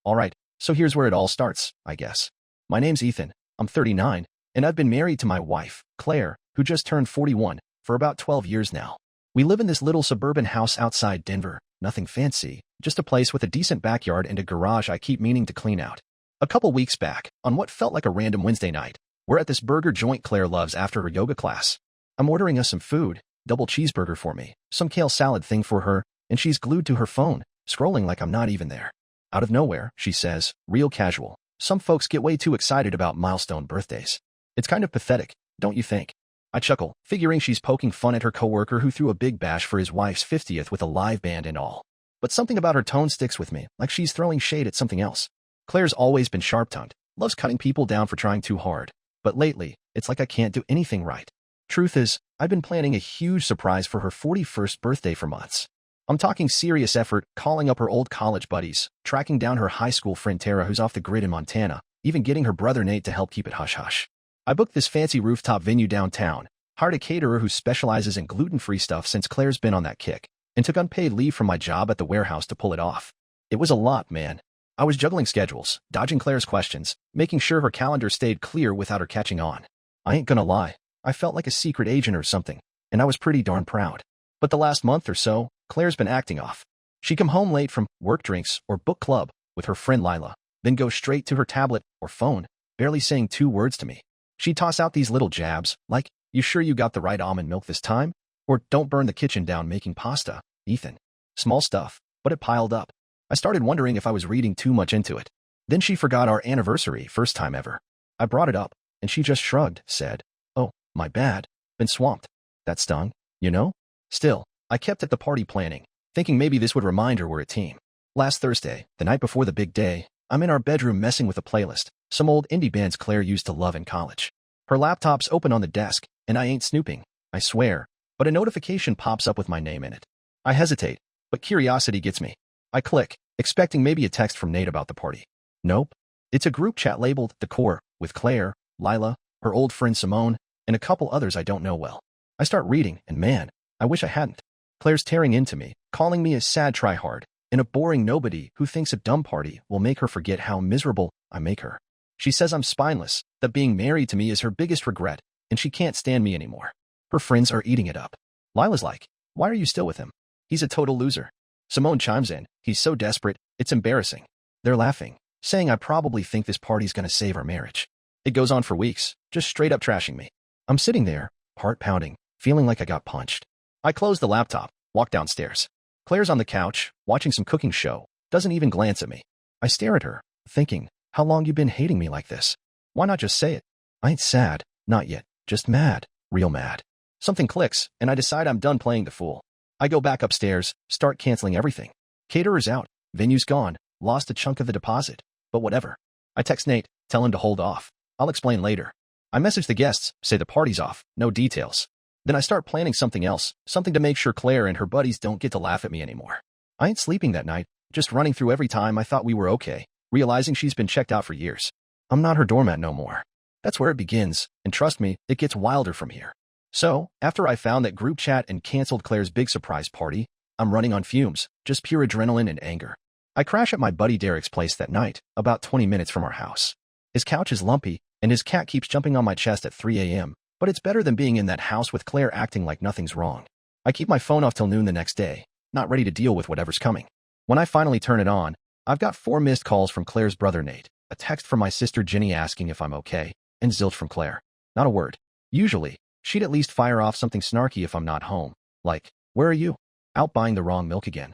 Alright, so here's where it all starts, I guess. My name's Ethan, I'm 39, and I've been married to my wife, Claire, who just turned 41, for about 12 years now. We live in this little suburban house outside Denver, nothing fancy, just a place with a decent backyard and a garage I keep meaning to clean out. A couple weeks back, on what felt like a random Wednesday night, we're at this burger joint Claire loves after her yoga class. I'm ordering us some food, double cheeseburger for me, some kale salad thing for her, and she's glued to her phone, scrolling like I'm not even there. Out of nowhere, she says, real casual, "Some folks get way too excited about milestone birthdays. It's kind of pathetic, don't you think?" I chuckle, figuring she's poking fun at her coworker who threw a big bash for his wife's 50th with a live band and all. But something about her tone sticks with me, like she's throwing shade at something else. Claire's always been sharp-tongued, loves cutting people down for trying too hard. But lately, it's like I can't do anything right. Truth is, I've been planning a huge surprise for her 41st birthday for months. I'm talking serious effort, calling up her old college buddies, tracking down her high school friend Tara who's off the grid in Montana, even getting her brother Nate to help keep it hush-hush. I booked this fancy rooftop venue downtown, hired a caterer who specializes in gluten-free stuff since Claire's been on that kick, and took unpaid leave from my job at the warehouse to pull it off. It was a lot, man. I was juggling schedules, dodging Claire's questions, making sure her calendar stayed clear without her catching on. I ain't gonna lie, I felt like a secret agent or something, and I was pretty darn proud. But the last month or so, Claire's been acting off. She'd come home late from work drinks or book club with her friend Lila, then go straight to her tablet or phone, barely saying 2 words to me. She'd toss out these little jabs, like, "You sure you got the right almond milk this time?" Or, "Don't burn the kitchen down making pasta, Ethan." Small stuff, but it piled up. I started wondering if I was reading too much into it. Then she forgot our anniversary, first time ever. I brought it up, and she just shrugged, said, "Oh, my bad, been swamped." That stung, you know? Still, I kept at the party planning, thinking maybe this would remind her we're a team. Last Thursday, the night before the big day, I'm in our bedroom messing with a playlist, some old indie bands Claire used to love in college. Her laptop's open on the desk, and I ain't snooping, I swear, but a notification pops up with my name in it. I hesitate, but curiosity gets me. I click, expecting maybe a text from Nate about the party. Nope. It's a group chat labeled The Core, with Claire, Lila, her old friend Simone, and a couple others I don't know well. I start reading, and man, I wish I hadn't. Claire's tearing into me, calling me a sad tryhard, and a boring nobody who thinks a dumb party will make her forget how miserable I make her. She says I'm spineless, that being married to me is her biggest regret, and she can't stand me anymore. Her friends are eating it up. Lila's like, "Why are you still with him? He's a total loser." Simone chimes in, "He's so desperate, it's embarrassing." They're laughing, saying I probably think this party's gonna save our marriage. It goes on for weeks, just straight up trashing me. I'm sitting there, heart pounding, feeling like I got punched. I close the laptop, walk downstairs. Claire's on the couch, watching some cooking show, doesn't even glance at me. I stare at her, thinking, how long you been hating me like this? Why not just say it? I ain't sad, not yet, just mad, real mad. Something clicks, and I decide I'm done playing the fool. I go back upstairs, start canceling everything. Caterer's out, venue's gone, lost a chunk of the deposit, but whatever. I text Nate, tell him to hold off. I'll explain later. I message the guests, say the party's off, no details. Then I start planning something else, something to make sure Claire and her buddies don't get to laugh at me anymore. I ain't sleeping that night, just running through every time I thought we were okay, realizing she's been checked out for years. I'm not her doormat no more. That's where it begins, and trust me, it gets wilder from here. So, after I found that group chat and canceled Claire's big surprise party, I'm running on fumes, just pure adrenaline and anger. I crash at my buddy Derek's place that night, about 20 minutes from our house. His couch is lumpy, and his cat keeps jumping on my chest at 3 a.m., but it's better than being in that house with Claire acting like nothing's wrong. I keep my phone off till noon the next day, not ready to deal with whatever's coming. When I finally turn it on, I've got 4 missed calls from Claire's brother Nate, a text from my sister Jenny asking if I'm okay, and zilch from Claire. Not a word. Usually, she'd at least fire off something snarky if I'm not home, like, "Where are you? Out buying the wrong milk again."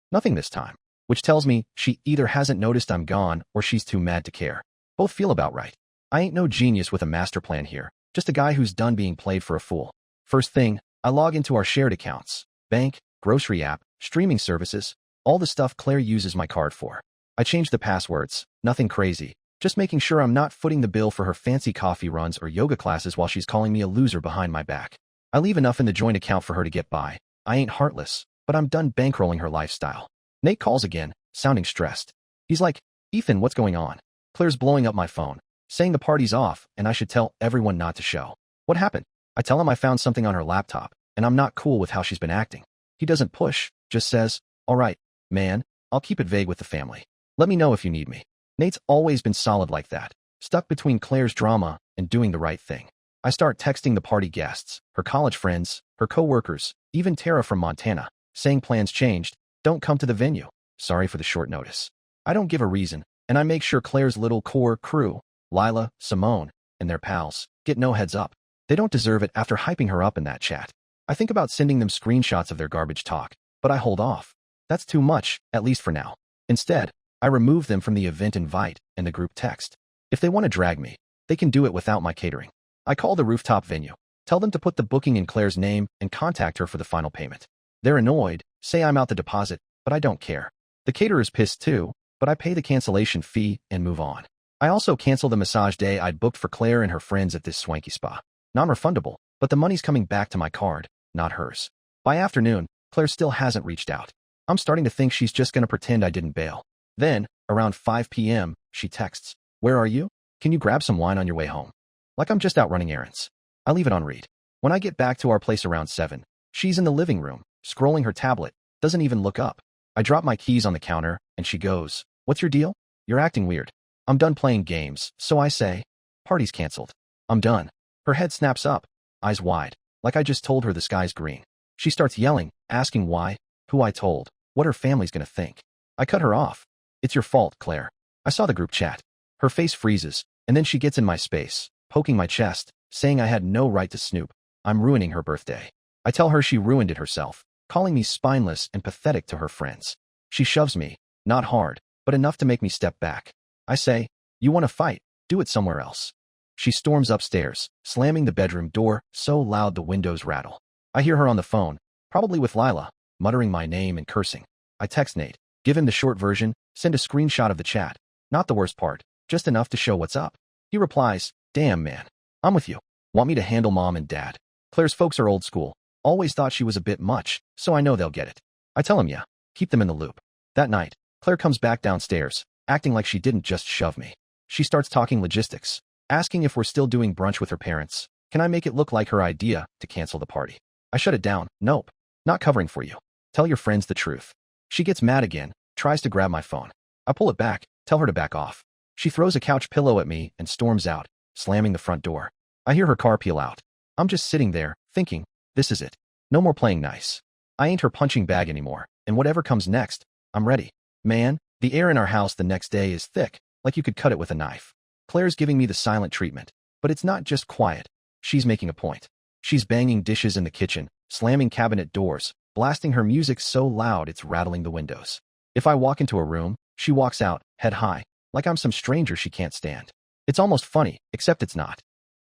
Nothing this time, which tells me she either hasn't noticed I'm gone or she's too mad to care. Both feel about right. I ain't no genius with a master plan here, just a guy who's done being played for a fool. First thing, I log into our shared accounts, bank, grocery app, streaming services, all the stuff Claire uses my card for. I changed the passwords, nothing crazy, just making sure I'm not footing the bill for her fancy coffee runs or yoga classes while she's calling me a loser behind my back. I leave enough in the joint account for her to get by. I ain't heartless, but I'm done bankrolling her lifestyle. Nate calls again, sounding stressed. He's like, "Ethan, what's going on?" Claire's blowing up my phone, saying the party's off and I should tell everyone not to show. What happened? I tell him I found something on her laptop, and I'm not cool with how she's been acting. He doesn't push, just says, "All right, man, I'll keep it vague with the family." Let me know if you need me. Nate's always been solid like that, stuck between Claire's drama and doing the right thing. I start texting the party guests, her college friends, her co-workers, even Tara from Montana, saying plans changed, don't come to the venue. Sorry for the short notice. I don't give a reason, and I make sure Claire's little core crew, Lila, Simone, and their pals, get no heads up. They don't deserve it after hyping her up in that chat. I think about sending them screenshots of their garbage talk, but I hold off. That's too much, at least for now. Instead, I remove them from the event invite and the group text. If they want to drag me, they can do it without my catering. I call the rooftop venue, tell them to put the booking in Claire's name and contact her for the final payment. They're annoyed, say I'm out the deposit, but I don't care. The caterer's pissed too, but I pay the cancellation fee and move on. I also cancel the massage day I'd booked for Claire and her friends at this swanky spa. Non-refundable, but the money's coming back to my card, not hers. By afternoon, Claire still hasn't reached out. I'm starting to think she's just going to pretend I didn't bail. Then, around 5 p.m., she texts, "Where are you? Can you grab some wine on your way home?" Like I'm just out running errands. I leave it on read. When I get back to our place around 7, she's in the living room, scrolling her tablet, doesn't even look up. I drop my keys on the counter, and she goes, "What's your deal? You're acting weird." I'm done playing games, so I say, "Party's canceled. I'm done." Her head snaps up, eyes wide, like I just told her the sky's green. She starts yelling, asking why, who I told, what her family's gonna think. I cut her off. "It's your fault, Claire. I saw the group chat." Her face freezes, and then she gets in my space, poking my chest, saying I had no right to snoop. I'm ruining her birthday. I tell her she ruined it herself, calling me spineless and pathetic to her friends. She shoves me, not hard, but enough to make me step back. I say, "You want to fight? Do it somewhere else." She storms upstairs, slamming the bedroom door so loud the windows rattle. I hear her on the phone, probably with Lila, muttering my name and cursing. I text Nate, give him the short version, send a screenshot of the chat. Not the worst part, just enough to show what's up. He replies, "Damn, man. I'm with you. Want me to handle mom and dad?" Claire's folks are old school. Always thought she was a bit much, so I know they'll get it. I tell him yeah, keep them in the loop. That night, Claire comes back downstairs, acting like she didn't just shove me. She starts talking logistics, asking if we're still doing brunch with her parents. Can I make it look like her idea to cancel the party? I shut it down. Nope. Not covering for you. Tell your friends the truth. She gets mad again, tries to grab my phone. I pull it back, tell her to back off. She throws a couch pillow at me and storms out, slamming the front door. I hear her car peel out. I'm just sitting there, thinking, this is it. No more playing nice. I ain't her punching bag anymore, and whatever comes next, I'm ready. Man, the air in our house the next day is thick, like you could cut it with a knife. Claire's giving me the silent treatment, but it's not just quiet. She's making a point. She's banging dishes in the kitchen, slamming cabinet doors, blasting her music so loud it's rattling the windows. If I walk into a room, she walks out, head high, like I'm some stranger she can't stand. It's almost funny, except it's not.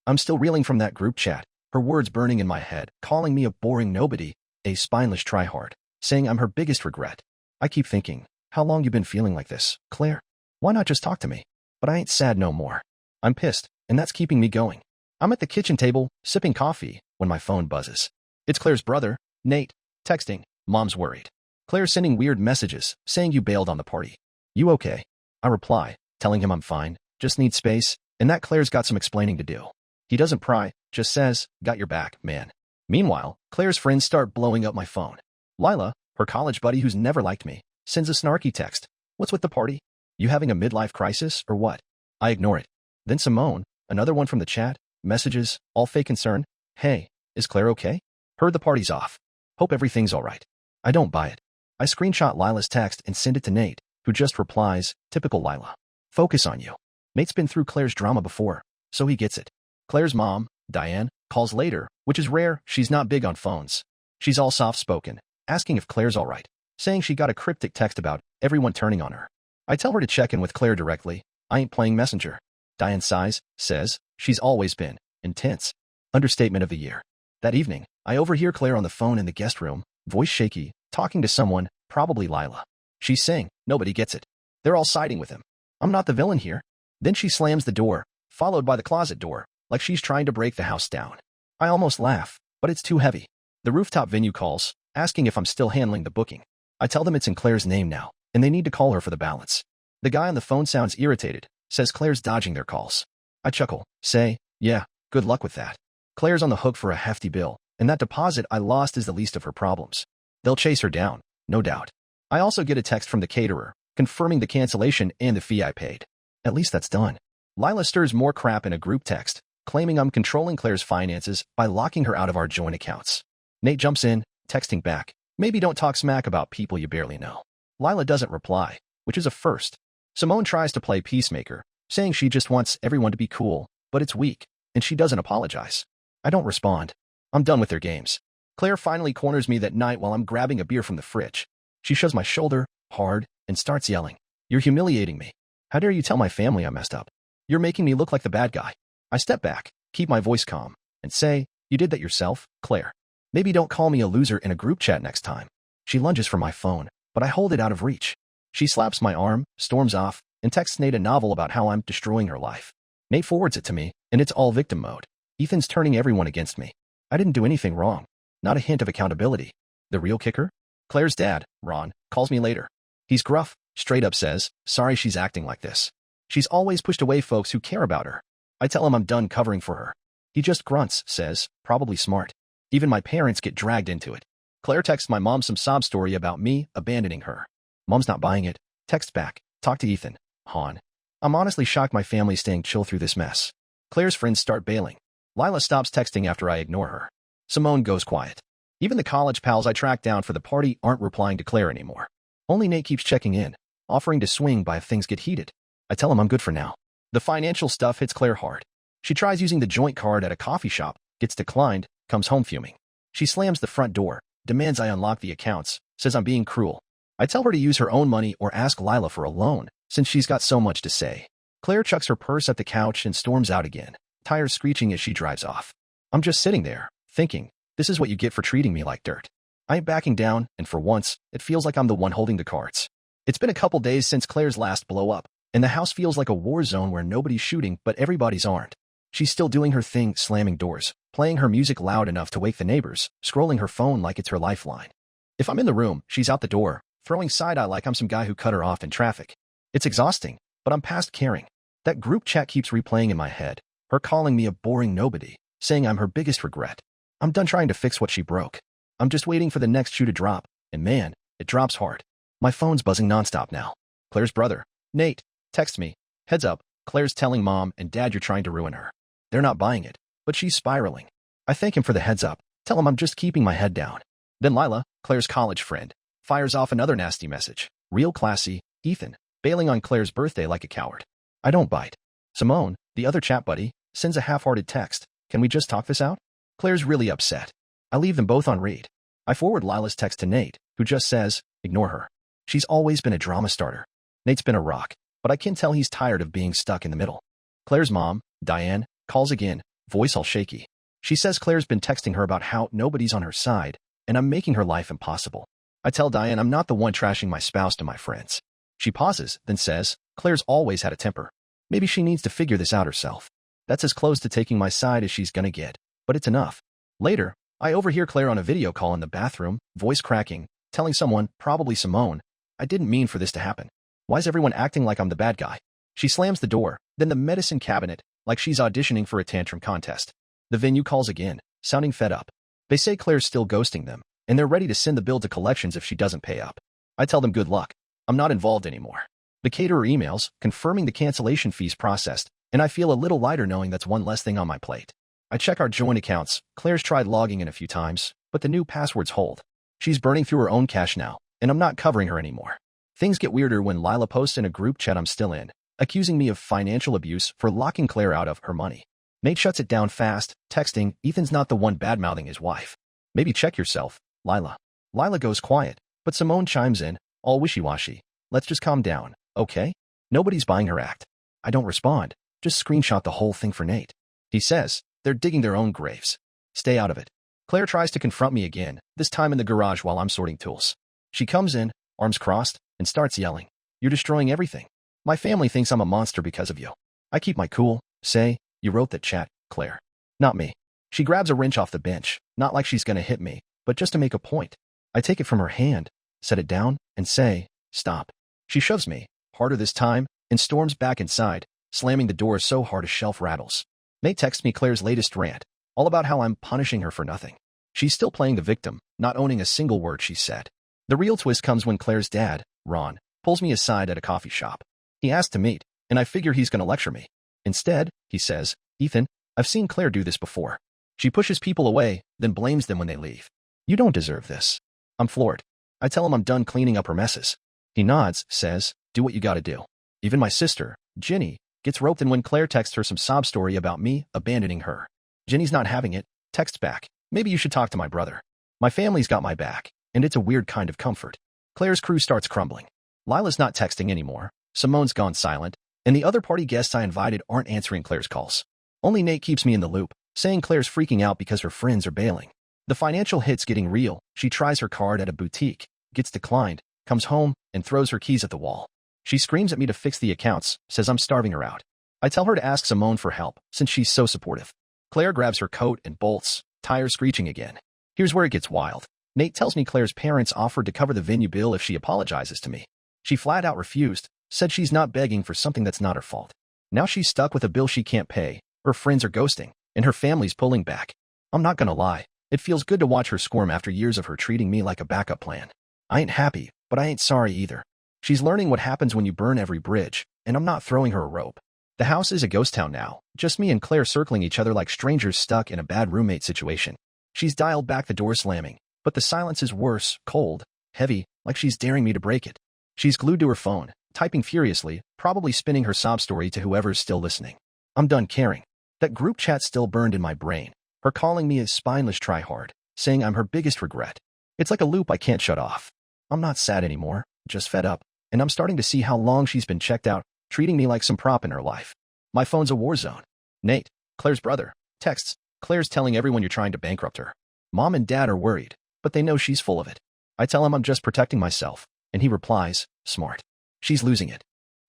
I'm still reeling from that group chat, her words burning in my head, calling me a boring nobody, a spineless tryhard, saying I'm her biggest regret. I keep thinking, how long you been feeling like this, Claire? Why not just talk to me? But I ain't sad no more. I'm pissed, and that's keeping me going. I'm at the kitchen table, sipping coffee, when my phone buzzes. It's Claire's brother, Nate, texting, "Mom's worried." Claire's sending weird messages, saying you bailed on the party. "You okay?" I reply, telling him I'm fine, just need space, and that Claire's got some explaining to do. He doesn't pry, just says, "Got your back, man." Meanwhile, Claire's friends start blowing up my phone. Lila, her college buddy who's never liked me, sends a snarky text. "What's with the party? You having a midlife crisis, or what?" I ignore it. Then Simone, another one from the chat, messages, all fake concern. "Hey, is Claire okay? Heard the party's off. Hope everything's alright." I don't buy it. I screenshot Lila's text and send it to Nate, who just replies, "Typical Lila. Focus on you." Nate's been through Claire's drama before, so he gets it. Claire's mom, Diane, calls later, which is rare. She's not big on phones. She's all soft-spoken, asking if Claire's alright, saying she got a cryptic text about everyone turning on her. I tell her to check in with Claire directly. I ain't playing messenger. Diane sighs, says, she's always been intense. Understatement of the year. That evening, I overhear Claire on the phone in the guest room, voice shaky, talking to someone, probably Lila. She's saying, nobody gets it. They're all siding with him. I'm not the villain here. Then she slams the door, followed by the closet door, like she's trying to break the house down. I almost laugh, but it's too heavy. The rooftop venue calls, asking if I'm still handling the booking. I tell them it's in Claire's name now, and they need to call her for the balance. The guy on the phone sounds irritated, says Claire's dodging their calls. I chuckle, say, yeah, good luck with that. Claire's on the hook for a hefty bill, and that deposit I lost is the least of her problems. They'll chase her down, no doubt. I also get a text from the caterer, confirming the cancellation and the fee I paid. At least that's done. Lila stirs more crap in a group text, claiming I'm controlling Claire's finances by locking her out of our joint accounts. Nate jumps in, texting back, maybe don't talk smack about people you barely know. Lila doesn't reply, which is a first. Simone tries to play peacemaker, saying she just wants everyone to be cool, but it's weak, and she doesn't apologize. I don't respond. I'm done with their games. Claire finally corners me that night while I'm grabbing a beer from the fridge. She shoves my shoulder, hard, and starts yelling, "You're humiliating me. How dare you tell my family I messed up? You're making me look like the bad guy." I step back, keep my voice calm, and say, "You did that yourself, Claire. Maybe don't call me a loser in a group chat next time." She lunges for my phone, but I hold it out of reach. She slaps my arm, storms off, and texts Nate a novel about how I'm destroying her life. Nate forwards it to me, and it's all victim mode. Ethan's turning everyone against me. I didn't do anything wrong. Not a hint of accountability. The real kicker? Claire's dad, Ron, calls me later. He's gruff, straight up says, sorry she's acting like this. She's always pushed away folks who care about her. I tell him I'm done covering for her. He just grunts, says, probably smart. Even my parents get dragged into it. Claire texts my mom some sob story about me abandoning her. Mom's not buying it. Text back, talk to Ethan, Han. I'm honestly shocked my family's staying chill through this mess. Claire's friends start bailing. Lila stops texting after I ignore her. Simone goes quiet. Even the college pals I tracked down for the party aren't replying to Claire anymore. Only Nate keeps checking in, offering to swing by if things get heated. I tell him I'm good for now. The financial stuff hits Claire hard. She tries using the joint card at a coffee shop, gets declined, comes home fuming. She slams the front door, demands I unlock the accounts, says I'm being cruel. I tell her to use her own money or ask Lila for a loan, since she's got so much to say. Claire chucks her purse at the couch and storms out again, tires screeching as she drives off. I'm just sitting there, thinking, this is what you get for treating me like dirt. I ain't backing down, and for once, it feels like I'm the one holding the cards. It's been a couple days since Claire's last blow up, and the house feels like a war zone where nobody's shooting but everybody's armed. She's still doing her thing, slamming doors, playing her music loud enough to wake the neighbors, scrolling her phone like it's her lifeline. If I'm in the room, she's out the door, throwing side-eye like I'm some guy who cut her off in traffic. It's exhausting, but I'm past caring. That group chat keeps replaying in my head, her calling me a boring nobody, saying I'm her biggest regret. I'm done trying to fix what she broke. I'm just waiting for the next shoe to drop, and man, it drops hard. My phone's buzzing nonstop now. Claire's brother, Nate, texts me. Heads up, Claire's telling mom and dad you're trying to ruin her. They're not buying it, but she's spiraling. I thank him for the heads up, tell him I'm just keeping my head down. Then Lila, Claire's college friend, fires off another nasty message. Real classy, Ethan, bailing on Claire's birthday like a coward. I don't bite. Simone, the other chat buddy, sends a half-hearted text. Can we just talk this out? Claire's really upset. I leave them both on read. I forward Lila's text to Nate, who just says, ignore her. She's always been a drama starter. Nate's been a rock, but I can tell he's tired of being stuck in the middle. Claire's mom, Diane, calls again, voice all shaky. She says Claire's been texting her about how nobody's on her side, and I'm making her life impossible. I tell Diane I'm not the one trashing my spouse to my friends. She pauses, then says, Claire's always had a temper. Maybe she needs to figure this out herself. That's as close to taking my side as she's gonna get, but it's enough. Later, I overhear Claire on a video call in the bathroom, voice cracking, telling someone, probably Simone, I didn't mean for this to happen. Why's everyone acting like I'm the bad guy? She slams the door, then the medicine cabinet, like she's auditioning for a tantrum contest. The venue calls again, sounding fed up. They say Claire's still ghosting them, and they're ready to send the bill to collections if she doesn't pay up. I tell them good luck. I'm not involved anymore. The caterer emails, confirming the cancellation fees processed, and I feel a little lighter knowing that's one less thing on my plate. I check our joint accounts. Claire's tried logging in a few times, but the new passwords hold. She's burning through her own cash now, and I'm not covering her anymore. Things get weirder when Lila posts in a group chat I'm still in, accusing me of financial abuse for locking Claire out of her money. Nate shuts it down fast, texting, Ethan's not the one bad-mouthing his wife. Maybe check yourself, Lila. Lila goes quiet, but Simone chimes in, all wishy-washy. Let's just calm down, okay? Nobody's buying her act. I don't respond, just screenshot the whole thing for Nate. He says, they're digging their own graves. Stay out of it. Claire tries to confront me again, this time in the garage while I'm sorting tools. She comes in, arms crossed, and starts yelling. You're destroying everything. My family thinks I'm a monster because of you. I keep my cool, say, you wrote that chat, Claire. Not me. She grabs a wrench off the bench, not like she's gonna hit me, but just to make a point. I take it from her hand, set it down, and say, stop. She shoves me, harder this time, and storms back inside, slamming the door so hard a shelf rattles. Nate texts me Claire's latest rant, all about how I'm punishing her for nothing. She's still playing the victim, not owning a single word she said. The real twist comes when Claire's dad, Ron, pulls me aside at a coffee shop. He asked to meet, and I figure he's going to lecture me. Instead, he says, "Ethan, I've seen Claire do this before. She pushes people away, then blames them when they leave. You don't deserve this." I'm floored. I tell him I'm done cleaning up her messes. He nods, says, "Do what you gotta do." Even my sister, Ginny, gets roped in when Claire texts her some sob story about me abandoning her. Ginny's not having it, texts back, "Maybe you should talk to my brother. My family's got my back, and it's a weird kind of comfort." Claire's crew starts crumbling. Lila's not texting anymore, Simone's gone silent, and the other party guests I invited aren't answering Claire's calls. Only Nate keeps me in the loop, saying Claire's freaking out because her friends are bailing. The financial hit's getting real. She tries her card at a boutique, gets declined, comes home, and throws her keys at the wall. She screams at me to fix the accounts, says I'm starving her out. I tell her to ask Simone for help, since she's so supportive. Claire grabs her coat and bolts, tires screeching again. Here's where it gets wild. Nate tells me Claire's parents offered to cover the venue bill if she apologizes to me. She flat out refused, said she's not begging for something that's not her fault. Now she's stuck with a bill she can't pay, her friends are ghosting, and her family's pulling back. I'm not gonna lie, it feels good to watch her squirm after years of her treating me like a backup plan. I ain't happy, but I ain't sorry either. She's learning what happens when you burn every bridge, and I'm not throwing her a rope. The house is a ghost town now, just me and Claire circling each other like strangers stuck in a bad roommate situation. She's dialed back the door slamming, but the silence is worse, cold, heavy, like she's daring me to break it. She's glued to her phone, typing furiously, probably spinning her sob story to whoever's still listening. I'm done caring. That group chat still burned in my brain, her calling me a spineless tryhard, saying I'm her biggest regret. It's like a loop I can't shut off. I'm not sad anymore, just fed up, and I'm starting to see how long she's been checked out, treating me like some prop in her life. My phone's a war zone. Nate, Claire's brother, texts, "Claire's telling everyone you're trying to bankrupt her. Mom and Dad are worried, but they know she's full of it." I tell him I'm just protecting myself, and he replies, "Smart. She's losing it."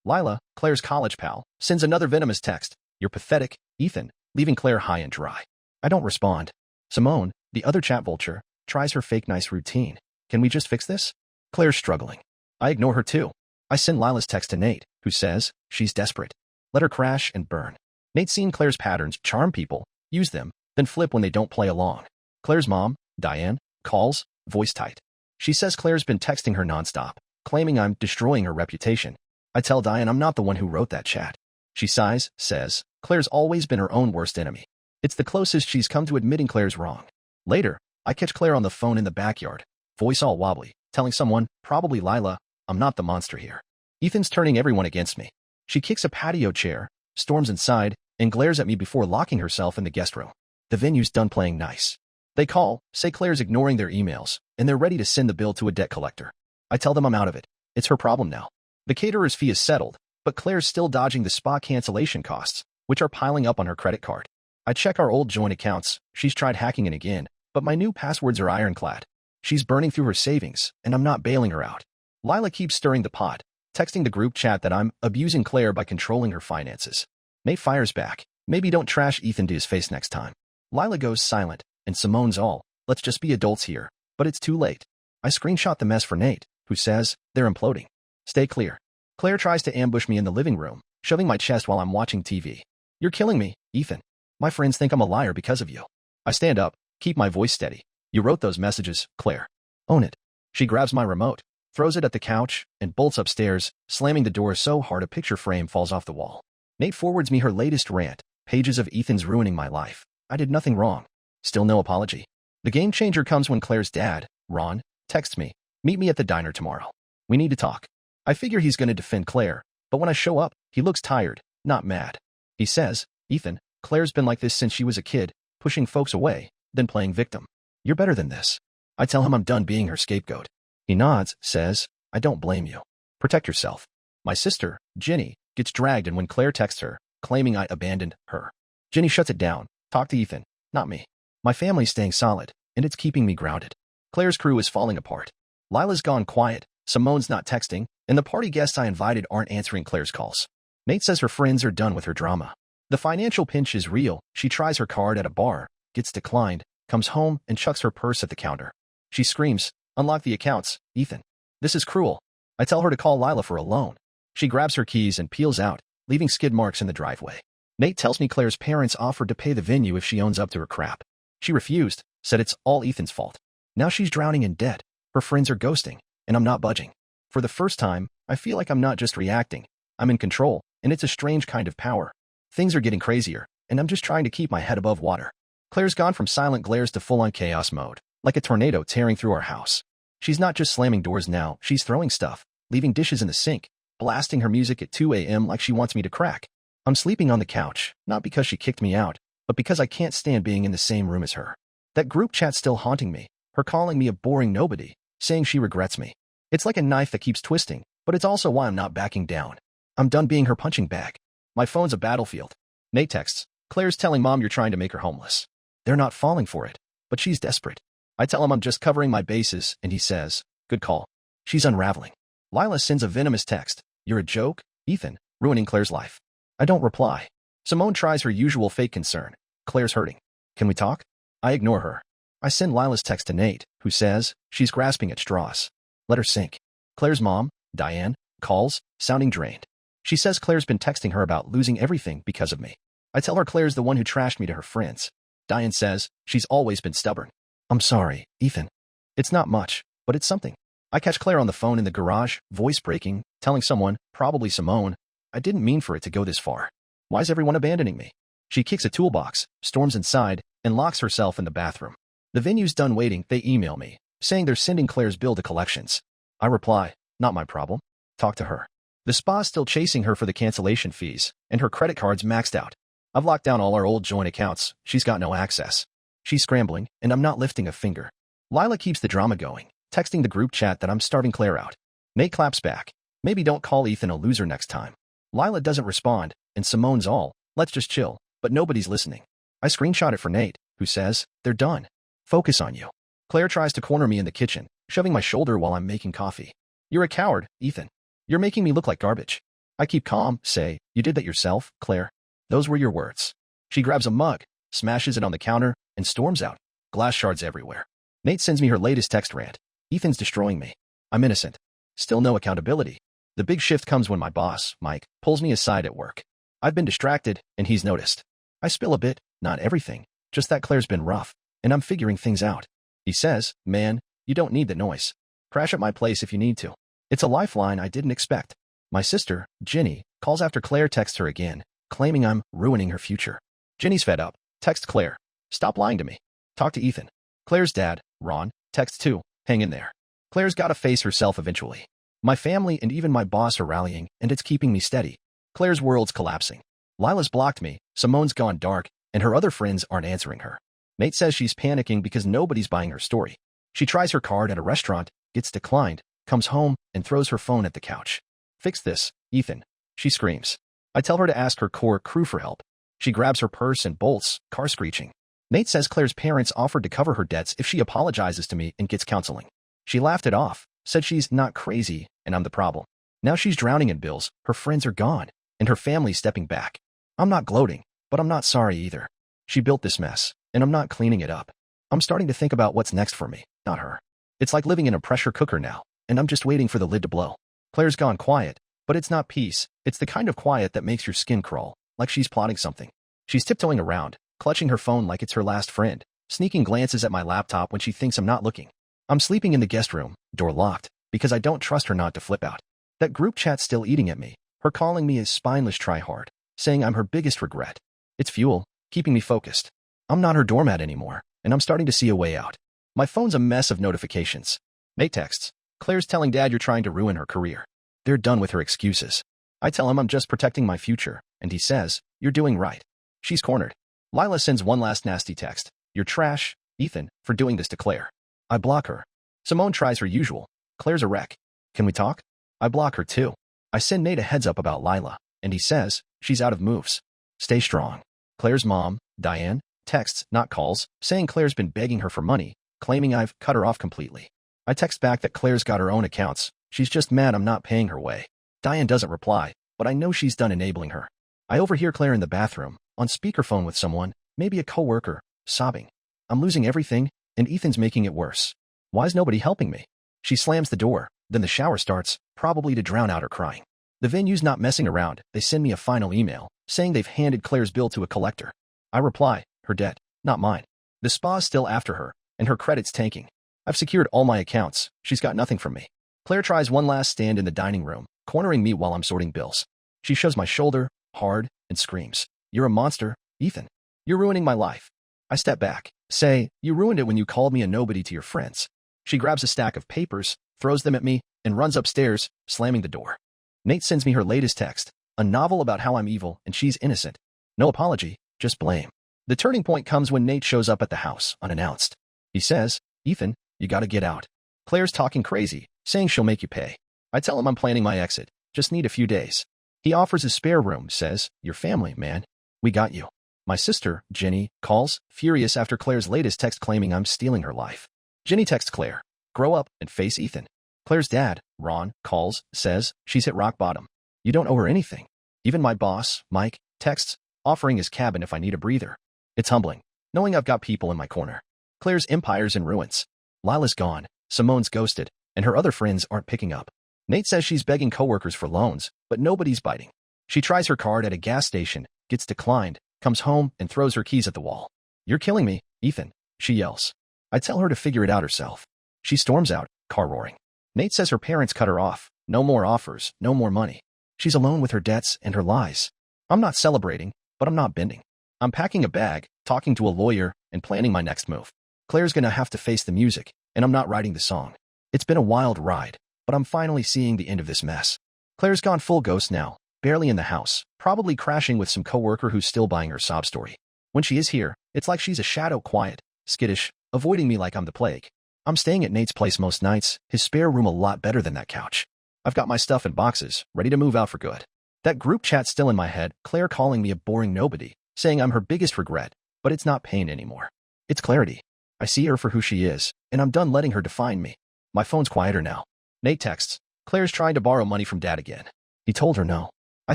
Lila, Claire's college pal, sends another venomous text, "You're pathetic, Ethan," leaving Claire high and dry. I don't respond. Simone, the other chat vulture, tries her fake nice routine. "Can we just fix this?" Claire's struggling. I ignore her too. I send Lila's text to Nate, who says, "She's desperate. Let her crash and burn." Nate's seen Claire's patterns, charm people, use them, then flip when they don't play along. Claire's mom, Diane, calls, voice tight. She says Claire's been texting her nonstop, claiming I'm destroying her reputation. I tell Diane I'm not the one who wrote that chat. She sighs, says, Claire's always been her own worst enemy. It's the closest she's come to admitting Claire's wrong. Later, I catch Claire on the phone in the backyard, voice all wobbly, telling someone, probably Lila, I'm not the monster here. Ethan's turning everyone against me. She kicks a patio chair, storms inside, and glares at me before locking herself in the guest room. The venue's done playing nice. They call, say Claire's ignoring their emails, and they're ready to send the bill to a debt collector. I tell them I'm out of it. It's her problem now. The caterer's fee is settled, but Claire's still dodging the spa cancellation costs, which are piling up on her credit card. I check our old joint accounts. She's tried hacking in again, but my new passwords are ironclad. She's burning through her savings, and I'm not bailing her out. Lila keeps stirring the pot, texting the group chat that I'm abusing Claire by controlling her finances. Nate fires back, "Maybe don't trash Ethan to his face next time." Lila goes silent, and Simone's all, "Let's just be adults here," but it's too late. I screenshot the mess for Nate, who says, "They're imploding. Stay clear." Claire tries to ambush me in the living room, shoving my chest while I'm watching TV. "You're killing me, Ethan. My friends think I'm a liar because of you." I stand up, keep my voice steady. "You wrote those messages, Claire. Own it." She grabs my remote, throws it at the couch, and bolts upstairs, slamming the door so hard a picture frame falls off the wall. Nate forwards me her latest rant, pages of Ethan's ruining my life. I did nothing wrong. Still no apology. The game changer comes when Claire's dad, Ron, texts me, "Meet me at the diner tomorrow. We need to talk." I figure he's going to defend Claire, but when I show up, he looks tired, not mad. He says, "Ethan, Claire's been like this since she was a kid, pushing folks away, then playing victim. You're better than this." I tell him I'm done being her scapegoat. He nods, says, "I don't blame you. Protect yourself." My sister, Ginny, gets dragged in when Claire texts her, claiming I abandoned her. Ginny shuts it down. "Talk to Ethan, not me. My family's staying solid, and it's keeping me grounded." Claire's crew is falling apart. Lila's gone quiet, Simone's not texting, and the party guests I invited aren't answering Claire's calls. Nate says her friends are done with her drama. The financial pinch is real. She tries her card at a bar, gets declined, comes home, and chucks her purse at the counter. She screams, "Unlock the accounts, Ethan. This is cruel." I tell her to call Lila for a loan. She grabs her keys and peels out, leaving skid marks in the driveway. Nate tells me Claire's parents offered to pay the venue if she owns up to her crap. She refused, said it's all Ethan's fault. Now she's drowning in debt, her friends are ghosting, and I'm not budging. For the first time, I feel like I'm not just reacting. I'm in control, and it's a strange kind of power. Things are getting crazier, and I'm just trying to keep my head above water. Claire's gone from silent glares to full-on chaos mode, like a tornado tearing through our house. She's not just slamming doors now, she's throwing stuff, leaving dishes in the sink, blasting her music at 2 a.m. like she wants me to crack. I'm sleeping on the couch, not because she kicked me out, but because I can't stand being in the same room as her. That group chat's still haunting me, her calling me a boring nobody, saying she regrets me. It's like a knife that keeps twisting, but it's also why I'm not backing down. I'm done being her punching bag. My phone's a battlefield. Nate texts, Claire's telling Mom you're trying to make her homeless. They're not falling for it, but she's desperate. I tell him I'm just covering my bases, and he says, good call. She's unraveling. Lila sends a venomous text, you're a joke, Ethan, ruining Claire's life. I don't reply. Simone tries her usual fake concern. Claire's hurting. Can we talk? I ignore her. I send Lila's text to Nate, who says, she's grasping at straws. Let her sink. Claire's mom, Diane, calls, sounding drained. She says Claire's been texting her about losing everything because of me. I tell her Claire's the one who trashed me to her friends. Diane says, she's always been stubborn. I'm sorry, Ethan. It's not much, but it's something. I catch Claire on the phone in the garage, voice breaking, telling someone, probably Simone, I didn't mean for it to go this far. Why's everyone abandoning me? She kicks a toolbox, storms inside, and locks herself in the bathroom. The venue's done waiting, they email me, saying they're sending Claire's bill to collections. I reply, not my problem. Talk to her. The spa's still chasing her for the cancellation fees, and her credit card's maxed out. I've locked down all our old joint accounts, she's got no access. She's scrambling, and I'm not lifting a finger. Lila keeps the drama going, texting the group chat that I'm starving Claire out. Nate claps back. Maybe don't call Ethan a loser next time. Lila doesn't respond, and Simone's all, let's just chill, but nobody's listening. I screenshot it for Nate, who says, they're done. Focus on you. Claire tries to corner me in the kitchen, shoving my shoulder while I'm making coffee. You're a coward, Ethan. You're making me look like garbage. I keep calm, say, you did that yourself, Claire. Those were your words. She grabs a mug, smashes it on the counter, and storms out. Glass shards everywhere. Nate sends me her latest text rant. Ethan's destroying me. I'm innocent. Still no accountability. The big shift comes when my boss, Mike, pulls me aside at work. I've been distracted, and he's noticed. I spill a bit, not everything, just that Claire's been rough, and I'm figuring things out. He says, man, you don't need the noise. Crash at my place if you need to. It's a lifeline I didn't expect. My sister, Ginny, calls after Claire texts her again, claiming I'm ruining her future. Ginny's fed up. Text Claire. Stop lying to me. Talk to Ethan. Claire's dad, Ron, texts too. Hang in there. Claire's gotta face herself eventually. My family and even my boss are rallying, and it's keeping me steady. Claire's world's collapsing. Lila's blocked me, Simone's gone dark, and her other friends aren't answering her. Nate says she's panicking because nobody's buying her story. She tries her card at a restaurant, gets declined, comes home, and throws her phone at the couch. Fix this, Ethan. She screams. I tell her to ask her core crew for help. She grabs her purse and bolts, car screeching. Nate says Claire's parents offered to cover her debts if she apologizes to me and gets counseling. She laughed it off, said she's not crazy, and I'm the problem. Now she's drowning in bills, her friends are gone, and her family's stepping back. I'm not gloating, but I'm not sorry either. She built this mess, and I'm not cleaning it up. I'm starting to think about what's next for me, not her. It's like living in a pressure cooker now, and I'm just waiting for the lid to blow. Claire's gone quiet, but it's not peace. It's the kind of quiet that makes your skin crawl, like she's plotting something. She's tiptoeing around, clutching her phone like it's her last friend, sneaking glances at my laptop when she thinks I'm not looking. I'm sleeping in the guest room, door locked, because I don't trust her not to flip out. That group chat's still eating at me, her calling me a spineless tryhard, saying I'm her biggest regret. It's fuel, keeping me focused. I'm not her doormat anymore, and I'm starting to see a way out. My phone's a mess of notifications. Nate texts, Claire's telling Dad you're trying to ruin her career. They're done with her excuses. I tell him I'm just protecting my future, and he says, you're doing right. She's cornered. Lila sends one last nasty text. You're trash, Ethan, for doing this to Claire. I block her. Simone tries her usual. Claire's a wreck. Can we talk? I block her too. I send Nate a heads up about Lila, and he says, she's out of moves. Stay strong. Claire's mom, Diane, texts, not calls, saying Claire's been begging her for money, claiming I've cut her off completely. I text back that Claire's got her own accounts. She's just mad I'm not paying her way. Diane doesn't reply, but I know she's done enabling her. I overhear Claire in the bathroom, on speakerphone with someone, maybe a coworker, sobbing. I'm losing everything, and Ethan's making it worse. Why's nobody helping me? She slams the door, then the shower starts, probably to drown out her crying. The venue's not messing around. They send me a final email, saying they've handed Claire's bill to a collector. I reply, her debt, not mine. The spa's still after her, and her credit's tanking. I've secured all my accounts. She's got nothing from me. Claire tries one last stand in the dining room, cornering me while I'm sorting bills. She shoves my shoulder, hard, and screams, "You're a monster, Ethan. You're ruining my life." I step back, say, "You ruined it when you called me a nobody to your friends." She grabs a stack of papers, throws them at me, and runs upstairs, slamming the door. Nate sends me her latest text, a novel about how I'm evil and she's innocent. No apology, just blame. The turning point comes when Nate shows up at the house, unannounced. He says, "Ethan, you gotta get out." Claire's talking crazy, saying she'll make you pay. I tell him I'm planning my exit, just need a few days. He offers a spare room, says, "Your family, man. We got you." My sister, Jenny, calls, furious after Claire's latest text claiming I'm stealing her life. Jenny texts Claire, "Grow up and face Ethan." Claire's dad, Ron, calls, says she's hit rock bottom. You don't owe her anything. Even my boss, Mike, texts, offering his cabin if I need a breather. It's humbling, knowing I've got people in my corner. Claire's empire's in ruins. Lila's gone, Simone's ghosted, and her other friends aren't picking up. Nate says she's begging coworkers for loans, but nobody's biting. She tries her card at a gas station, gets declined, comes home, and throws her keys at the wall. "You're killing me, Ethan," she yells. I tell her to figure it out herself. She storms out, car roaring. Nate says her parents cut her off. No more offers, no more money. She's alone with her debts and her lies. I'm not celebrating, but I'm not bending. I'm packing a bag, talking to a lawyer, and planning my next move. Claire's gonna have to face the music, and I'm not writing the song. It's been a wild ride, but I'm finally seeing the end of this mess. Claire's gone full ghost now, barely in the house, probably crashing with some coworker who's still buying her sob story. When she is here, it's like she's a shadow, quiet, skittish, avoiding me like I'm the plague. I'm staying at Nate's place most nights, his spare room a lot better than that couch. I've got my stuff in boxes, ready to move out for good. That group chat's still in my head, Claire calling me a boring nobody, saying I'm her biggest regret, but it's not pain anymore. It's clarity. I see her for who she is, and I'm done letting her define me. My phone's quieter now. Nate texts, "Claire's trying to borrow money from Dad again." He told her no. I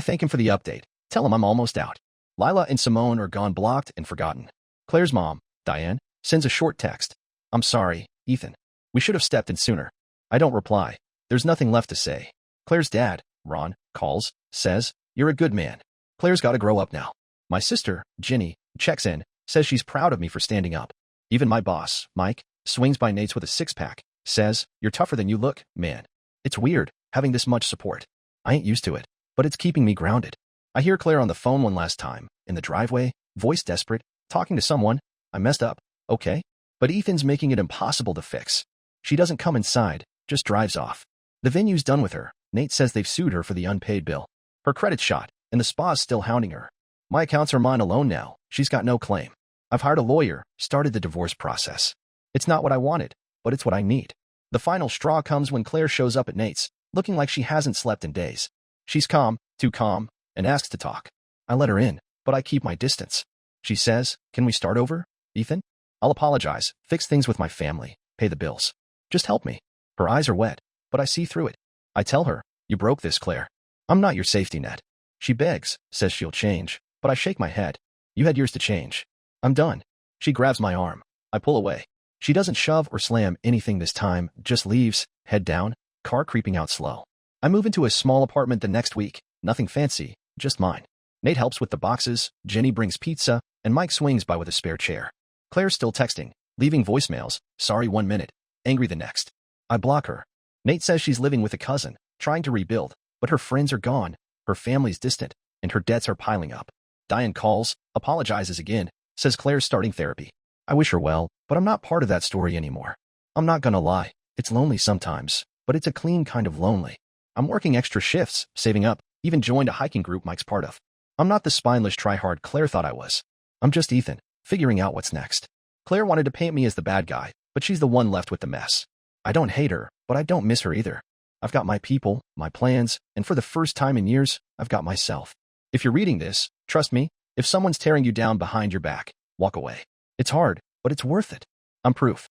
thank him for the update. Tell him I'm almost out. Lila and Simone are gone, blocked and forgotten. Claire's mom, Diane, sends a short text. "I'm sorry, Ethan. We should have stepped in sooner." I don't reply. There's nothing left to say. Claire's dad, Ron, calls, says, "You're a good man. Claire's got to grow up now." My sister, Jenny, checks in, says she's proud of me for standing up. Even my boss, Mike, swings by Nate's with a six-pack, says, "You're tougher than you look, man." It's weird, having this much support. I ain't used to it, but it's keeping me grounded. I hear Claire on the phone one last time, in the driveway, voice desperate, talking to someone. I messed up, okay? But Ethan's making it impossible to fix. She doesn't come inside, just drives off. The venue's done with her. Nate says they've sued her for the unpaid bill. Her credit's shot, and the spa's still hounding her. My accounts are mine alone now. She's got no claim. I've hired a lawyer, started the divorce process. It's not what I wanted, but it's what I need. The final straw comes when Claire shows up at Nate's, looking like she hasn't slept in days. She's calm, too calm, and asks to talk. I let her in, but I keep my distance. She says, "Can we start over, Ethan?" I'll apologize, fix things with my family, pay the bills. Just help me. Her eyes are wet, but I see through it. I tell her, "You broke this, Claire. I'm not your safety net." She begs, says she'll change, but I shake my head. You had years to change. I'm done. She grabs my arm. I pull away. She doesn't shove or slam anything this time, just leaves, head down, car creeping out slow. I move into a small apartment the next week, nothing fancy, just mine. Nate helps with the boxes, Jenny brings pizza, and Mike swings by with a spare chair. Claire's still texting, leaving voicemails, sorry 1 minute, angry the next. I block her. Nate says she's living with a cousin, trying to rebuild, but her friends are gone, her family's distant, and her debts are piling up. Diane calls, apologizes again, says Claire's starting therapy. I wish her well, but I'm not part of that story anymore. I'm not gonna lie, it's lonely sometimes, but it's a clean kind of lonely. I'm working extra shifts, saving up, even joined a hiking group Mike's part of. I'm not the spineless tryhard Claire thought I was. I'm just Ethan, figuring out what's next. Claire wanted to paint me as the bad guy, but she's the one left with the mess. I don't hate her, but I don't miss her either. I've got my people, my plans, and for the first time in years, I've got myself. If you're reading this, trust me, if someone's tearing you down behind your back, walk away. It's hard, but it's worth it. I'm proof.